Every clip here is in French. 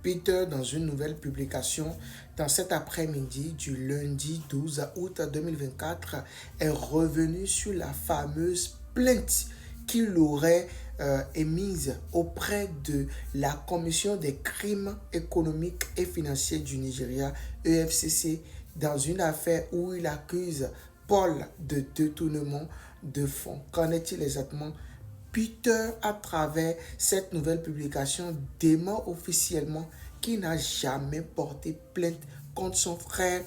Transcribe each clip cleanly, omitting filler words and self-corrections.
Peter, dans une nouvelle publication, dans cet après-midi du lundi 12 août 2024, est revenu sur la fameuse plainte qu'il aurait émise auprès de la Commission des crimes économiques et financiers du Nigeria, EFCC, dans une affaire où il accuse Paul de détournement de fonds. Qu'en est-il exactement? Peter, à travers cette nouvelle publication, dément officiellement qu'il n'a jamais porté plainte contre son frère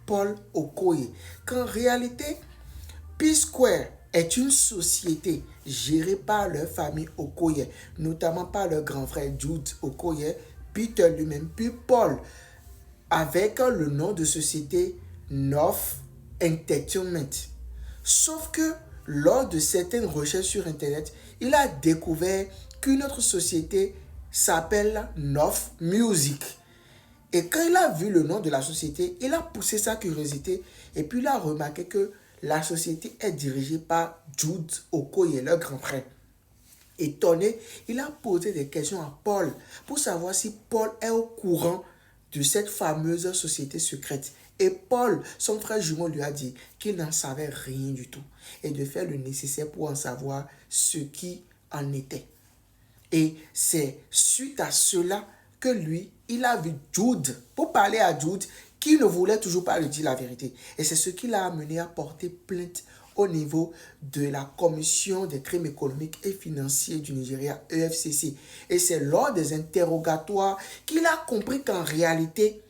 Paul Okoye. Qu'en réalité, P-Square est une société gérée par leur famille Okoye, notamment par leur grand frère Jude Okoye, Peter lui-même, puis Paul, avec le nom de société North Entertainment. Sauf que lors de certaines recherches sur Internet, il a découvert qu'une autre société s'appelle North Music. Et quand il a vu le nom de la société, il a poussé sa curiosité et puis il a remarqué que la société est dirigée par Jude Okoye, leur grand frère. Étonné, il a posé des questions à Paul pour savoir si Paul est au courant de cette fameuse société secrète. Et Paul, son frère jumeau, lui a dit qu'il n'en savait rien du tout et de faire le nécessaire pour en savoir ce qui en était. Et c'est suite à cela que lui, il a vu Jude, pour parler à Jude, qui ne voulait toujours pas lui dire la vérité. Et c'est ce qui l'a amené à porter plainte au niveau de la Commission des crimes économiques et financiers du Nigeria, EFCC. Et c'est lors des interrogatoires qu'il a compris qu'en réalité,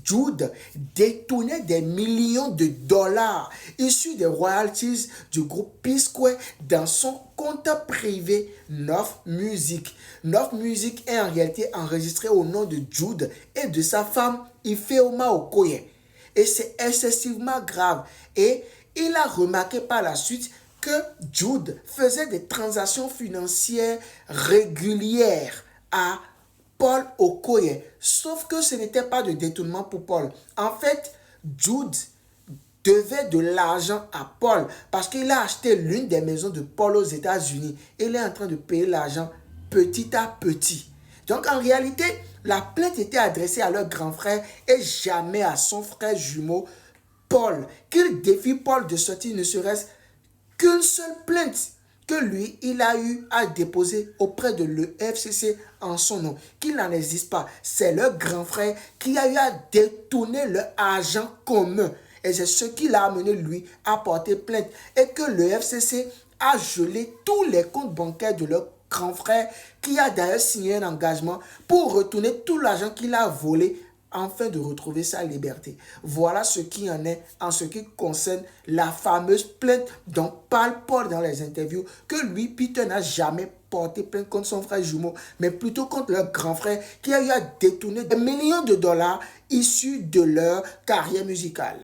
Jude détournait des millions de dollars issus des royalties du groupe P-Square dans son compte privé North Music. North Music est en réalité enregistré au nom de Jude et de sa femme Ifeoma Okoye. Et c'est excessivement grave. Et il a remarqué par la suite que Jude faisait des transactions financières régulières à Paul Okoye. Sauf que ce n'était pas de détournement pour Paul. En fait, Jude devait de l'argent à Paul parce qu'il a acheté l'une des maisons de Paul aux États-Unis. Il est en train de payer l'argent petit à petit. Donc en réalité, la plainte était adressée à leur grand frère et jamais à son frère jumeau Paul. Qu'il défie Paul de sortir ne serait-ce qu'une seule plainte que lui, il a eu à déposer auprès de l'EFCC en son nom, qu'il n'en existe pas. C'est leur grand frère qui a eu à détourner leur argent commun. Et c'est ce qui l'a amené, lui, à porter plainte. Et que l'EFCC a gelé tous les comptes bancaires de leur grand frère, qui a d'ailleurs signé un engagement pour retourner tout l'argent qu'il a volé afin de retrouver sa liberté. Voilà ce qui en est en ce qui concerne la fameuse plainte dont parle Paul dans les interviews, que lui, Peter, n'a jamais porté plainte contre son frère jumeau, mais plutôt contre leur grand frère qui a eu à détourner des millions de dollars issus de leur carrière musicale.